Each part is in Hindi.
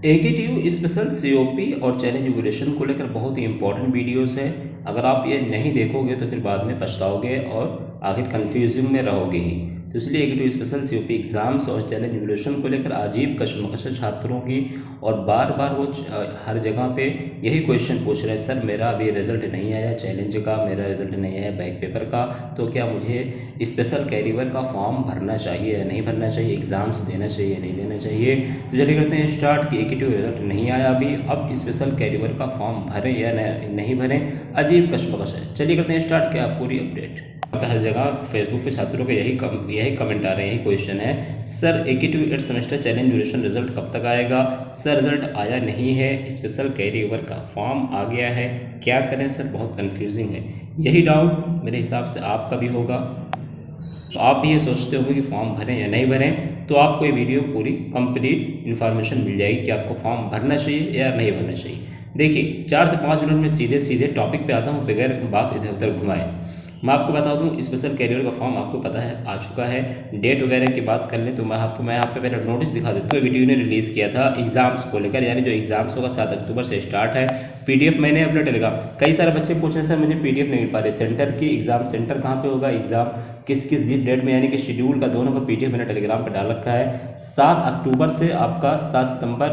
एकेटीयू स्पेशल सीओपी और चैलेंज एजुकेशन को लेकर बहुत ही इंपॉर्टेंट वीडियोस है। अगर आप ये नहीं देखोगे तो फिर बाद में पछताओगे और आखिर कन्फ्यूजन में रहोगे ही। तो इसलिए एकेटीयू स्पेशल सीओपी एग्जाम्स और चैलेंज एजुकेशन को लेकर अजीब कशमकश है छात्रों की, और बार बार वो हर जगह पे यही क्वेश्चन पूछ रहे हैं, सर मेरा अभी रिजल्ट नहीं आया चैलेंज का, मेरा रिजल्ट नहीं आया बैक पेपर का, तो क्या मुझे स्पेशल कैरियर का फॉर्म भरना चाहिए या नहीं भरना चाहिए, एग्ज़ाम्स देना चाहिए या नहीं देना चाहिए। तो चलिए करते हैं स्टार्ट कि एकेटीयू रिजल्ट नहीं आया अभी, अब स्पेशल कैरियर का फॉर्म भरें या नहीं भरें, अजीब कशमकश है। चलिए करते हैं स्टार्ट क्या पूरी अपडेट। हर जगह फेसबुक पे छात्रों के यही कमेंट आ रहे हैं, यही क्वेश्चन है, sir AKTU 8 semester challenge duration result कब तक आएगा, सर रिजल्ट आया नहीं है, स्पेशल कैरियर का फॉर्म आ गया है, क्या करें सर, बहुत कन्फ्यूजिंग है। यही डाउट मेरे हिसाब से आपका भी होगा। तो आप भी ये सोचते होंगे कि फॉर्म भरें या नहीं भरें, तो आपको ये वीडियो पूरी कंप्लीट इन्फॉर्मेशन मिल जाएगी कि आपको फॉर्म भरना चाहिए या नहीं भरना चाहिए। देखिए 4 से 5 मिनट में सीधे टॉपिक पे आता हूँ बगैर बात इधर उधर घुमाए। मैं आपको बता दूं स्पेशल कैरियर का फॉर्म आपको पता है आ चुका है। डेट वगैरह की बात कर लें तो मैं यहाँ पे मेरा नोटिस दिखा देता हूँ। वीडियो ने रिलीज़ किया था एग्जाम्स को लेकर, यानी जो एग्जाम्स होगा 7 अक्टूबर से स्टार्ट है। पीडीएफ मैंने अपने टेलीग्राम, कई सारे बच्चे पूछ रहे हैं सर मुझे पीडीएफ नहीं मिल पा रही, सेंटर की एग्जाम सेंटर कहाँ पे होगा, एग्जाम किस किस डेट में, यानी कि शेड्यूल का दोनों का पीडीएफ मैंने टेलीग्राम पर डाल रखा है। 7 अक्टूबर से आपका 7 सितंबर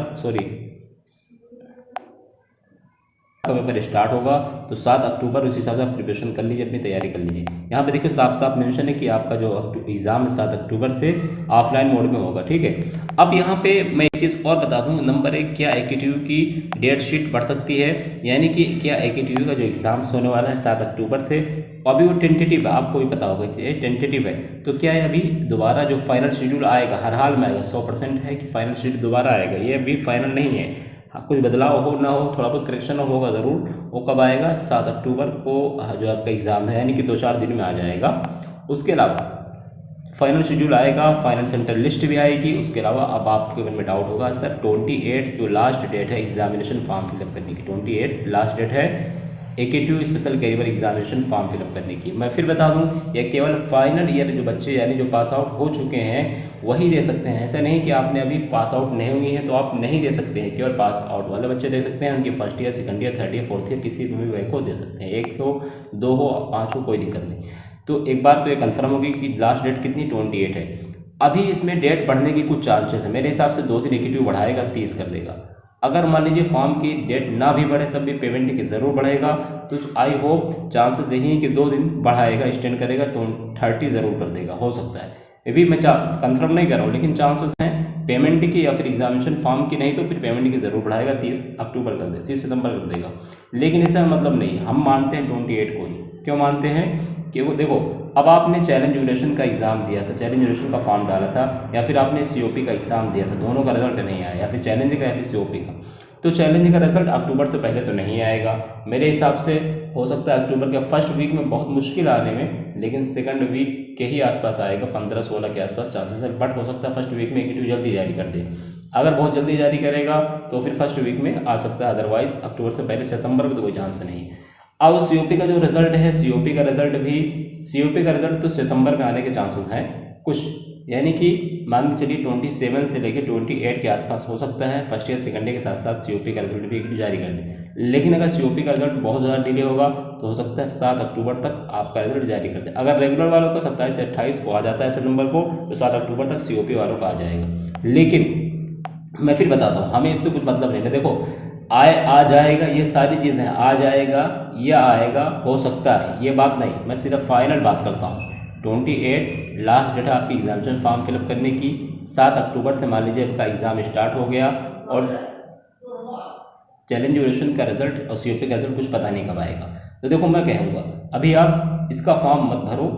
पेपर स्टार्ट होगा, तो 7 अक्टूबर उस हिसाब से आप प्रिपरेशन कर लीजिए, अपनी तैयारी कर लीजिए। यहाँ पे देखिए साफ साफ मेंशन है कि आपका जो एग्जाम है 7 अक्टूबर से ऑफलाइन मोड में होगा, ठीक है। अब यहाँ पे मैं एक चीज़ और बता दूँ, नंबर 1, क्या एकेटीयू की डेट शीट बढ़ सकती है, यानी कि क्या एकेटीयू का जो एग्जाम्स होने वाला है 7 अक्टूबर से, अभी वो टेंटेटिव है, आपको भी पता होगा कि ये टेंटेटिव है, तो क्या है अभी दोबारा जो फाइनल शेड्यूल आएगा, हर हाल में आएगा, 100% है कि फाइनल शेड्यूल दोबारा आएगा, ये अभी फाइनल नहीं है। हाँ, कुछ बदलाव हो ना हो, थोड़ा बहुत करेक्शन होगा ज़रूर। वो कब आएगा, 7 अक्टूबर को जो आपका एग्ज़ाम है, यानी कि 2-4 दिन में आ जाएगा। उसके अलावा फाइनल शेड्यूल आएगा, फाइनल सेंटर लिस्ट भी आएगी। उसके अलावा अब आपके मन में डाउट होगा सर 28 जो लास्ट डेट है एग्जामिनेशन फॉर्म फिलअप करने की, 28 लास्ट डेट है AKTU special carrier examination form fill up करने की। मैं फिर बता दूं, यह केवल फाइनल ईयर जो बच्चे यानी जो पास आउट हो चुके हैं वही दे सकते हैं। ऐसा नहीं कि आपने अभी पास आउट नहीं हुई है तो आप नहीं दे सकते हैं, केवल पास आउट वाले बच्चे दे सकते हैं। उनकी first year, second year, third year, fourth year किसी भी वे को दे सकते हैं, 1 हो, 2 हो, 5 हो, कोई दिक्कत नहीं। तो एक बार तो ये कन्फर्म होगी कि लास्ट डेट कितनी, 28 है। अभी इसमें डेट बढ़ने की कुछ चांसेस है, मेरे हिसाब से 2 दिन एकेटीयू बढ़ाएगा, 30 कर देगा। अगर मान लीजिए फॉर्म की डेट ना भी बढ़े तब भी पेमेंट की ज़रूर बढ़ेगा, तो आई होप चांसेस यही है कि 2 दिन बढ़ाएगा, एक्सटेंड करेगा तो 30 ज़रूर कर देगा, हो सकता है। ये भी मैं कंफर्म नहीं कर रहा हूँ, लेकिन चांसेस हैं पेमेंट की या फिर एग्जामिनेशन फॉर्म की, नहीं तो फिर पेमेंट की ज़रूर बढ़ाएगा, 30 अक्टूबर कर देगा, 30 सितंबर कर देगा। लेकिन इससे मतलब नहीं, हम मानते हैं 28 को ही। क्यों मानते हैं कि वो देखो, अब आपने चैलेंज ड्यूरेशन का एग्ज़ाम दिया था, चैलेंज ड्यूरेशन का फॉर्म डाला था, या फिर आपने सीओपी का एग्ज़ाम दिया था, दोनों का रिजल्ट नहीं आया, या फिर चैलेंज का या फिर सीओपी का, तो चैलेंज का रिजल्ट अक्टूबर से पहले तो नहीं आएगा। मेरे हिसाब से हो सकता है अक्टूबर के फर्स्ट वीक में, बहुत मुश्किल आने में, लेकिन सेकंड वीक के ही आसपास आएगा, 15-16 के आसपास चांसेस है। बट हो सकता है फर्स्ट वीक में एकेटीयू जल्दी जारी कर दे। अगर बहुत जल्दी जारी करेगा तो फिर फर्स्ट वीक में आ सकता है, अदरवाइज अक्टूबर से पहले सितंबर में तो कोई चांस नहीं है। अब सीओपी का जो रिजल्ट है, सीओपी का रिजल्ट तो सितंबर में आने के चांसेस हैं कुछ, यानी कि मान के चलिए 27 से लेकर 28 के आसपास हो सकता है। फर्स्ट ईयर सेकंड ईयर के साथ साथ सीओपी का रिजल्ट भी जारी कर दें। लेकिन अगर सीओपी का रिजल्ट बहुत ज़्यादा डिले होगा तो हो सकता है 7 अक्टूबर तक आपका रिजल्ट जारी कर दें। अगर रेगुलर वालों को 27 से 28 को आ जाता है सितंबर को, तो 7 अक्टूबर तक सीओपी वालों का आ जाएगा। लेकिन मैं फिर बताता हूँ, हमें इससे कुछ मतलब नहीं है। देखो आ जाएगा, ये सारी चीज़ें आ जाएगा या आएगा, हो सकता है, ये बात नहीं, मैं सिर्फ फाइनल बात करता हूँ। 28 लास्ट डेट है आपकी एग्जामिनेशन फॉर्म फिलअप करने की। 7 अक्टूबर से मान लीजिए आपका एग्ज़ाम स्टार्ट हो गया, और चैलेंज ड्यूरेशन का रिजल्ट और सीओपी का रिजल्ट कुछ पता नहीं कब आएगा। तो देखो मैं कहूँगा अभी आप इसका फॉर्म मत भरो,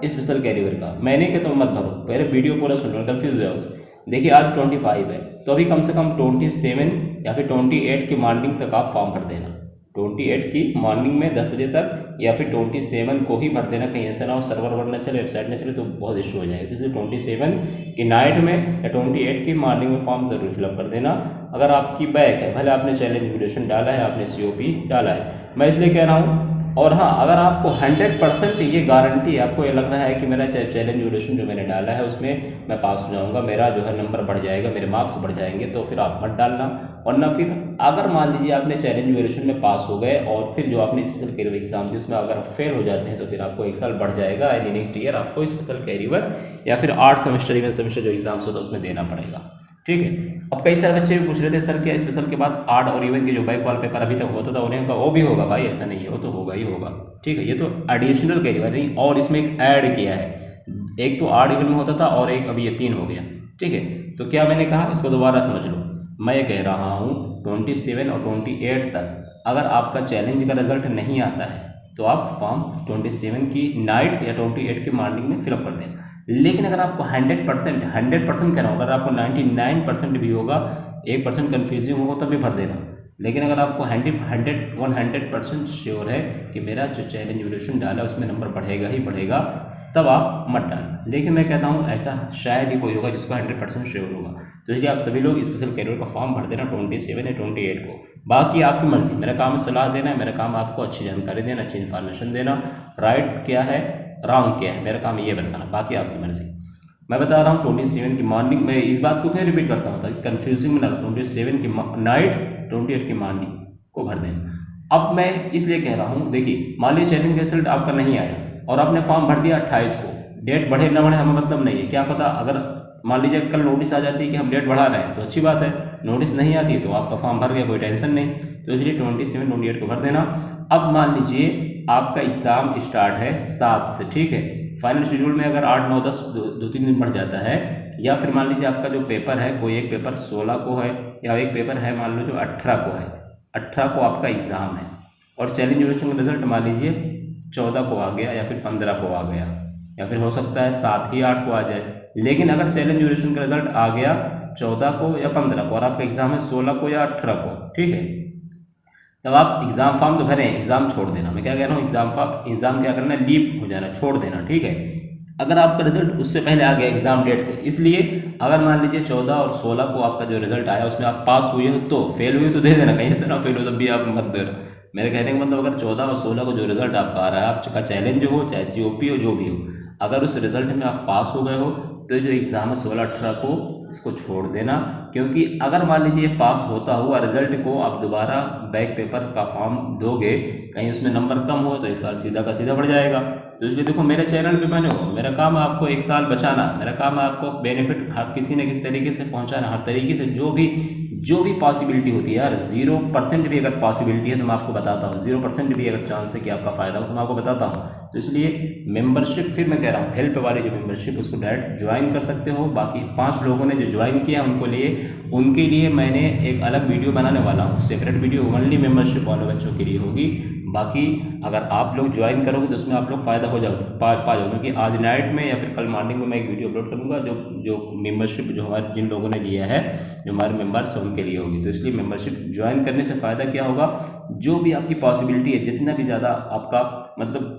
स्पेशल कैरियर का। मैंने कहता हूँ मत भरो, पहले वीडियो पूरा सुन लो, कन्फ्यूज हो जाओगे। देखिए आज 25 है, तो अभी कम से कम 27 या फिर 28 की मॉर्निंग तक आप फॉर्म भर देना। 28 की मॉर्निंग में 10 बजे तक, या फिर 27 को ही भर देना। कहीं ऐसा ना हो सर्वर वर्ड न चले, वेबसाइट न चले, तो बहुत इशू हो जाएगा। इसलिए 27 की नाइट में या 28 की मॉर्निंग में फॉर्म ज़रूर फिलअप कर देना। अगर आपकी बैक है, भले आपने चैलेंज ड्यूरेशन डाला है, आपने सीओपी डाला है, मैं इसलिए कह रहा हूँ। और हाँ, अगर आपको 100% ये गारंटी आपको ये लग रहा है कि मेरा चैलेंज ड्यूरेशन जो मैंने डाला है उसमें मैं पास हो जाऊंगा, मेरा जो है नंबर बढ़ जाएगा, मेरे मार्क्स बढ़ जाएंगे, तो फिर आप मत डालना। वरना फिर अगर मान लीजिए आपने चैलेंज ड्यूरेशन में पास हो गए और फिर जो आपने स्पेशल कैरियर एग्जाम थी उसमें अगर आप फेल हो जाते हैं तो फिर आपको 1 साल बढ़ जाएगा, यानी नेक्स्ट ईयर आपको स्पेशल कैरियर या फिर 8 सेमेस्टर, इवन सेमेस्टर जो एग्जाम्स होता है उसमें देना पड़ेगा। ठीक है। अब कई सारे बच्चे भी पूछ रहे थे सर क्या स्पेशल के बाद आर्ट और इवन के जो बैक वाल पेपर अभी तक होता था उन्हें का वो भी होगा? भाई ऐसा नहीं है, वो तो होगा ही होगा। ठीक है, ये तो एडिशनल कैरियर नहीं, और इसमें एक ऐड किया है, एक तो आर्ट इवन में होता था और एक अभी ये 3 हो गया। ठीक है, तो क्या मैंने कहा इसको दोबारा समझ लो। मैं ये कह रहा हूँ 27 और 28 तक अगर आपका चैलेंज का रिजल्ट नहीं आता है तो आप फॉर्म 27 की नाइट या 28 की मॉर्निंग में फिलअप कर दें। लेकिन अगर आपको 100% कह रहा हूँ, अगर आपको 99% भी होगा, 1% कन्फ्यूजिंग होगा तब भी भर देना। लेकिन अगर आपको 100% श्योर है कि मेरा जो चैलेंज ड्यूरेशन डाला उसमें नंबर बढ़ेगा ही बढ़ेगा, तब आप मत डालना। लेकिन मैं कहता हूँ ऐसा शायद ही कोई होगा जिसको 100% श्योर होगा, तो इसलिए आप सभी लोग स्पेशल कैरियर का फॉर्म भर देना 27 या 28 को। बाकी आपकी मर्जी, मेरा काम है सलाह देना है, मेरा काम आपको अच्छी जानकारी देना, अच्छी इन्फॉर्मेशन देना, राइट क्या है रॉन्ग क्या है मेरा काम ये बताना, बाकी आपकी मर्जी। मैं बता रहा हूँ 27 की मॉर्निंग में, इस बात को क्यों रिपीट करता हूँ ताकि कन्फ्यूजिंग में ना, 27 की नाइट 28 की मॉर्निंग को भर दें। अब मैं इसलिए कह रहा हूँ, देखिए मान लीजिए चैलेंज का रिजल्ट आपका नहीं आया और आपने फॉर्म भर दिया 28 को, डेट बढ़े ना बढ़े हमें मतलब नहीं है, क्या पता अगर मान लीजिए कल नोटिस आ जाती है कि हम डेट बढ़ा रहे हैं तो अच्छी बात है, नोटिस नहीं आती है तो आपका फॉर्म भर गया, कोई टेंशन नहीं। तो इसलिए 27 28 को भर देना। अब मान लीजिए आपका एग्ज़ाम स्टार्ट है 7 से, ठीक है, फाइनल शेड्यूल में अगर 8 9 10 2-3 दिन बढ़ जाता है, या फिर मान लीजिए आपका जो पेपर है कोई एक पेपर 16 को है या एक पेपर है मान लो जो 18 को है, 18 को आपका एग्ज़ाम है और चैलेंज ड्यूरेशन का रिजल्ट मान लीजिए 14 को आ गया या फिर 15 को आ गया या फिर हो सकता है 7 ही 8 को आ जाए। लेकिन अगर चैलेंज ड्यूरेशन का रिजल्ट आ गया 14 को या 15 को और आपका एग्ज़ाम है 16 को या 18 को, ठीक है, तब आप एग्ज़ाम फॉर्म तो भरें, एग्ज़ाम छोड़ देना। मैं क्या कह रहा हूँ, एग्ज़ाम क्या करना है, लीव हो जाना, छोड़ देना। ठीक है, अगर आपका रिजल्ट उससे पहले आ गया एग्ज़ाम डेट से, इसलिए अगर मान लीजिए 14 और 16 को आपका जो रिजल्ट आया उसमें आप पास हुए हो तो, फेल हुए तो दे देना, कहीं से ना फेल हो तब भी आप मत देना। मेरे कहने का मतलब अगर 14 और 16 को जो रिजल्ट आपका आ रहा है, आपका चैलेंज हो चाहे COP हो जो भी हो, अगर उस रिजल्ट में आप पास हो गए हो तो जो एग्ज़ाम है 16-18 को इसको छोड़ देना। क्योंकि अगर मान लीजिए पास होता हुआ रिजल्ट को आप दोबारा बैक पेपर का फॉर्म दोगे, कहीं उसमें नंबर कम हो तो 1 साल सीधा का सीधा बढ़ जाएगा। तो इसलिए देखो मेरे चैनल पे बने हो, मेरा काम है आपको 1 साल बचाना, मेरा काम है आपको बेनिफिट हर किसी न किसी तरीके से पहुंचाना, हर तरीके से जो भी पॉसिबिलिटी होती है यार, 0% भी अगर पॉसिबिलिटी है तो मैं आपको बताता हूँ, 0% भी अगर चांस है कि आपका फ़ायदा हो तो मैं आपको बताता हूँ। तो इसलिए मेंबरशिप, फिर मैं कह रहा हूँ हेल्प वाली जो मेंबरशिप उसको डायरेक्ट ज्वाइन कर सकते हो। बाकी 5 लोगों ने जो ज्वाइन किया उनके लिए मैंने एक अलग वीडियो बनाने वाला हूँ, सेपरेट वीडियो ओनली मेंबरशिप वाले बच्चों के लिए होगी। बाकी अगर आप लोग ज्वाइन करोगे तो उसमें आप लोग फ़ायदा हो जाओगे, पा जाओगे, क्योंकि आज नाइट में या फिर कल मॉर्निंग में मैं एक वीडियो अपलोड करूँगा जो मेंबरशिप जो हमारे जिन लोगों ने लिया है, जो हमारे मेंबर्स हैं उनके लिए होगी। तो इसलिए मेंबरशिप ज्वाइन करने से फ़ायदा क्या होगा, जो भी आपकी पॉसिबिलिटी है, जितना भी ज़्यादा आपका मतलब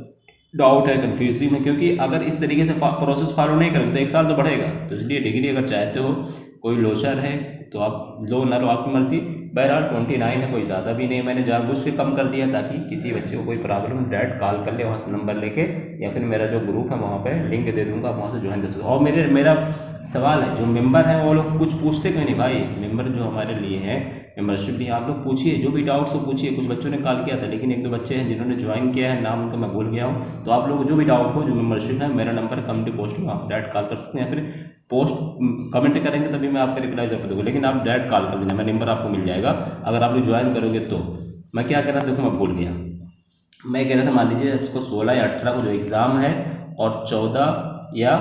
डाउट है, कन्फ्यूजिंग है, क्योंकि अगर इस तरीके से प्रोसेस फॉलो नहीं करोगे तो 1 साल तो बढ़ेगा। तो इसलिए डिग्री अगर चाहते हो, कोई लोचर है तो आप लो ना लो आपकी मर्जी। बहरहाल 29 है, कोई ज़्यादा भी नहीं, मैंने जानबूझ के कम कर दिया ताकि किसी बच्चे को कोई प्रॉब्लम डायरेक्ट कॉल कर ले वहाँ से नंबर लेके, या फिर मेरा जो ग्रुप है वहाँ पे लिंक दे दूँगा, वहाँ से ज्वाइन कर सकते हो। और मेरा सवाल है, जो मेंबर हैं वो लोग कुछ पूछते क्यों नहीं भाई, मेंबर जो हमारे लिए हैं मेंबरशिप भी आप लोग पूछिए, जो भी डाउट्स हो पूछिए। कुछ बच्चों ने कॉल किया था लेकिन 1-2 बच्चे हैं जिन्होंने ज्वाइन किया है, नाम उनका मैं भूल गया हूँ। तो आप लोग जो भी डाउट हो, जो मेंबरशिप है, मेरा नंबर कम्युनिटी पोस्ट में, वहाँ से डायरेक्ट कॉल कर सकते हैं, या फिर पोस्ट कमेंट करेंगे तभी मैं आपका रिप्लाई जरूर दूँगा, लेकिन आप डायरेक्ट कॉल कर देना, मेरा नंबर आपको मिल जाएगा अगर आप लोग ज्वाइन करोगे। तो मैं क्या कह रहा था, देखो मैं भूल गया, मैं कह रहा था मान लीजिए उसको 16 या 18 को जो एग्ज़ाम है और 14 या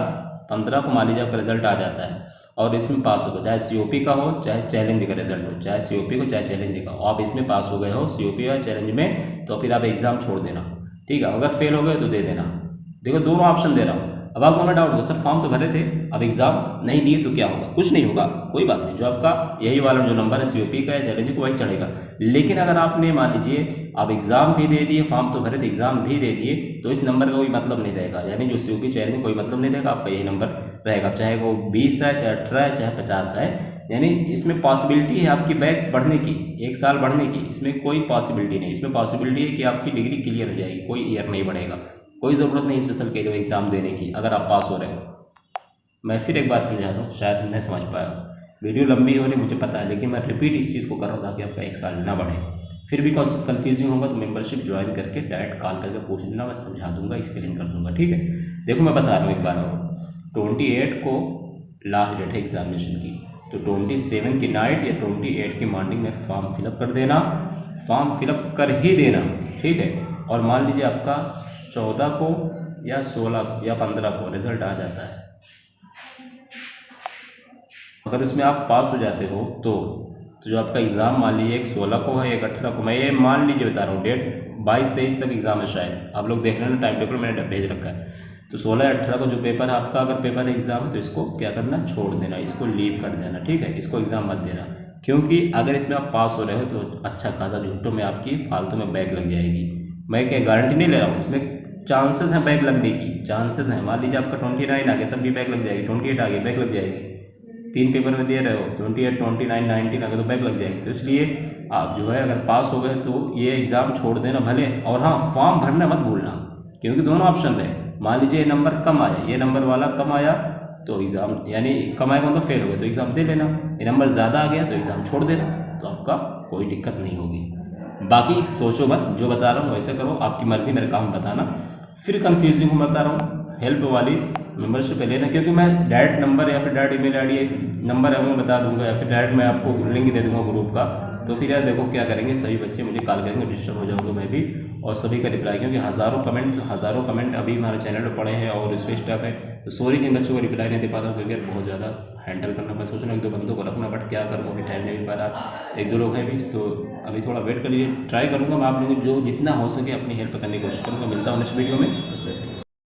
15 को मान लीजिए आपका रिजल्ट आ जाता है और इसमें पास हो, चाहे COP का हो चाहे चैलेंज का रिजल्ट हो, चाहे COP को चाहे चैलेंज का हो, आप इसमें पास हो गए हो COP या चैलेंज में, तो फिर आप एग्ज़ाम छोड़ देना। ठीक है, अगर फेल हो गए तो दे देना। देखो दोनों ऑप्शन दे रहा हूँ। अब आपको ना डाउट होगा सर फॉर्म तो भरे थे, अब एग्ज़ाम नहीं दिए तो क्या होगा, कुछ नहीं होगा, कोई बात नहीं, जो आपका यही वाला जो नंबर है COP का या चैलेंज को वही चढ़ेगा। लेकिन अगर आपने मान लीजिए आप एग्ज़ाम भी दे दिए, फॉर्म तो भरे थे, एग्ज़ाम भी दे दिए, तो इस नंबर का कोई मतलब नहीं रहेगा, यानी जो COP चैलेंज में कोई मतलब नहीं रहेगा, आपका यही नंबर रहेगा, चाहे वो 20 है, चाहे 18 है, चाहे 50 है, यानी इसमें पॉसिबिलिटी है आपकी बैक बढ़ने की, 1 साल बढ़ने की, इसमें कोई पॉसिबिलिटी नहीं। इसमें पॉसिबिलिटी है कि आपकी डिग्री क्लियर हो जाएगी, कोई ईयर नहीं बढ़ेगा, कोई ज़रूरत नहीं स्पेशल कैरियर एग्ज़ाम देने की अगर आप पास हो रहे हो। मैं फिर एक बार समझा दूँ, शायद नहीं समझ पाया, वीडियो लंबी हो नहीं मुझे पता है, लेकिन मैं रिपीट इस चीज़ को कर रहा हूँ ताकि आपका 1 साल ना बढ़े। फिर भी कन्फ्यूजिंग होगा तो मेंबरशिप ज्वाइन करके डायरेक्ट कॉल करके पूछ लेना, मैं समझा दूंगा, एक्सप्लेन कर दूंगा, ठीक है। देखो मैं बता रहा हूँ एक बार और, 28 को लास्ट डेट है एग्जामिनेशन की, तो 27 की नाइट या 28 की मॉर्निंग में फॉर्म फिलअप कर देना, फॉर्म फिलअप कर ही देना, ठीक है। और मान लीजिए आपका 14 को या 16 या 15 को रिजल्ट आ जाता है, अगर इसमें आप पास हो जाते हो तो जो आपका एग्ज़ाम मान लीजिए एक 16 को है, एक 18 को, मैं ये मान लीजिए बता रहा हूँ, डेट 22-23 तक एग्ज़ाम है शायद, आप लोग देख लेना, टाइम टेबल मैंने भेज रखा है। तो 16-18 को जो पेपर है आपका, अगर पेपर एग्ज़ाम है तो इसको क्या करना, छोड़ देना, इसको लीव कर देना, ठीक है, इसको एग्ज़ाम मत देना। क्योंकि अगर इसमें आप पास हो रहे हो तो अच्छा खासा झूठों में आपकी फालतू में बैक लग जाएगी। मैं क्या गारंटी नहीं ले रहा हूँ, इसमें चांसेस हैं बैक लगने की, चांसेस हैं। मान लीजिए आपका 29 आ गया तब भी बैक लग जाएगी, 28 आ गया बैक लग जाएगी, 3 पेपर में दे रहे हो, 28, 29, 19 अगर तो बैक लग जाएगी। तो इसलिए आप जो है अगर पास हो गए तो ये एग्ज़ाम छोड़ देना भले, और हाँ फॉर्म भरना मत भूलना, क्योंकि दोनों ऑप्शन रहे। मान लीजिए ये नंबर कम आया, ये नंबर वाला कम आया तो एग्ज़ाम, यानी कम आएगा मतलब फेल हो गए तो एग्ज़ाम दे लेना, ये नंबर ज़्यादा आ गया तो एग्ज़ाम छोड़ देना, तो आपका कोई दिक्कत नहीं होगी। बाकी सोचो मत, जो बता रहा हूँ वैसे करो, आपकी मर्ज़ी, मेरा काम बताना। फिर कन्फ्यूजिंग हूँ बता रहा हूँ, हेल्प वाली मेंबरशिप पे लेना, क्योंकि मैं डायरेक्ट नंबर या फिर डायरेक्ट ईमेल आईडी नंबर है वो बता दूंगा, या फिर डायरेक्ट मैं आपको लिंक दे दूंगा ग्रुप का। तो फिर यार देखो क्या करेंगे, सभी बच्चे मुझे कॉल करेंगे, डिस्टर्ब हो जाऊंगा मैं भी, और सभी का रिप्लाई, क्योंकि हज़ारों कमेंट अभी हमारे चैनल पर पड़े हैं और इस पर स्टॉक है। तो सॉरी जिन बच्चों को रिप्लाई नहीं दे पाता हूँ, क्योंकि बहुत ज़्यादा हैंडल करना, मैं सोच रहा हूँ 1-2 बंदों को रखना, बट क्या करूँ अभी टाइम नहीं मिल पा रहा, 1-2 लोग हैं भी, तो अभी थोड़ा वेट कर लीजिए, ट्राई करूँगा मैं आप लोगों को जो जितना हो सके अपनी हेल्प करने की कोशिश करूँगा। मिलता हूँ नेक्स्ट वीडियो में, बस।